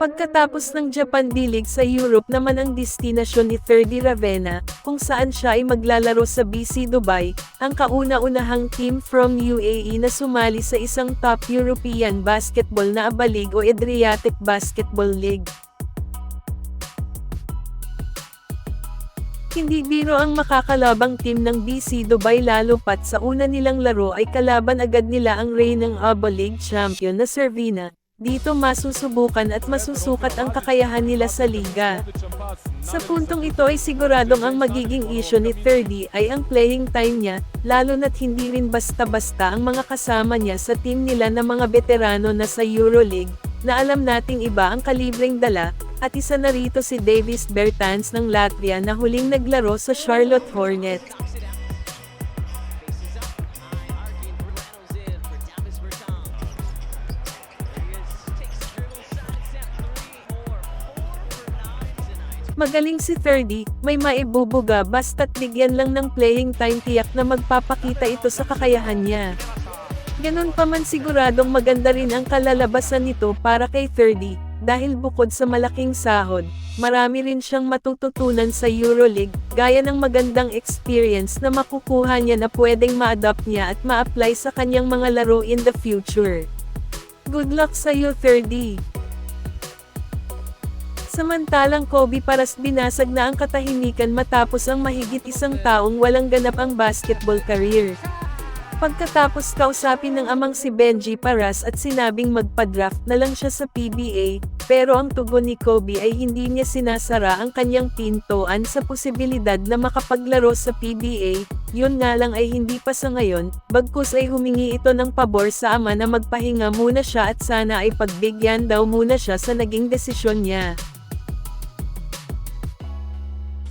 Pagkatapos ng Japan D-League sa Europe naman ang destinasyon ni Ferdy Ravenna, kung saan siya ay maglalaro sa BC Dubai, ang kauna-unahang team from UAE na sumali sa isang top European basketball na ABA League o Adriatic Basketball League. Hindi biro ang makakalabang team ng BC Dubai lalo pat sa una nilang laro ay kalaban agad nila ang reynang ABA League champion na Servina. Dito masusubukan at masusukat ang kakayahan nila sa liga. Sa puntong ito ay siguradong ang magiging issue ni Ferdy ay ang playing time niya, lalo na't hindi rin basta-basta ang mga kasama niya sa team nila na mga veterano na sa EuroLeague, na alam nating iba ang kalibreng dala, at isa na rito si Davis Bertans ng Latvia na huling naglaro sa Charlotte Hornets. Magaling si Ferdy, may maibubuga basta't bigyan lang ng playing time tiyak na magpapakita ito sa kakayahan niya. Ganun pa man siguradong maganda rin ang kalalabasan nito para kay Ferdy, dahil bukod sa malaking sahod, marami rin siyang matututunan sa EuroLeague, gaya ng magandang experience na makukuha niya na pwedeng ma-adapt niya at ma-apply sa kanyang mga laro in the future. Good luck sa iyo, Ferdy! Samantalang Kobe Paras binasag na ang katahimikan matapos ang mahigit isang taong walang ganap ang basketball career. Pagkatapos kausapin ng amang si Benji Paras at sinabing magpa-draft na lang siya sa PBA, pero ang tugon ni Kobe ay hindi niya sinasara ang kanyang pintuan sa posibilidad na makapaglaro sa PBA, yun nga lang ay hindi pa sa ngayon, bagkus ay humingi ito ng pabor sa ama na magpahinga muna siya at sana ay pagbigyan daw muna siya sa naging desisyon niya.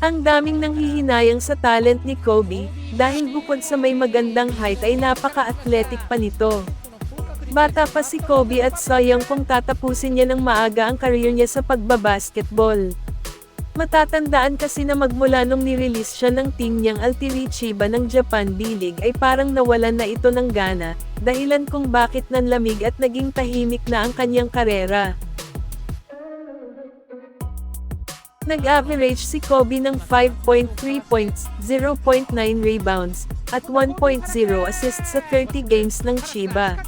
Ang daming nanghihinayang sa talent ni Kobe, dahil bukod sa may magandang height ay napaka-athletic pa nito. Bata pa si Kobe at sayang kung tatapusin niya ng maaga ang career niya sa pagbabasketball. Matatandaan kasi na magmula nung nirelease siya ng team niyang Altieri Chiba ng Japan D-League ay parang nawalan na ito ng gana, dahilan kung bakit nanlamig at naging tahimik na ang kanyang karera. Nag-average si Kobe ng 5.3 points, 0.9 rebounds, at 1.0 assists sa 30 games ng Chiba.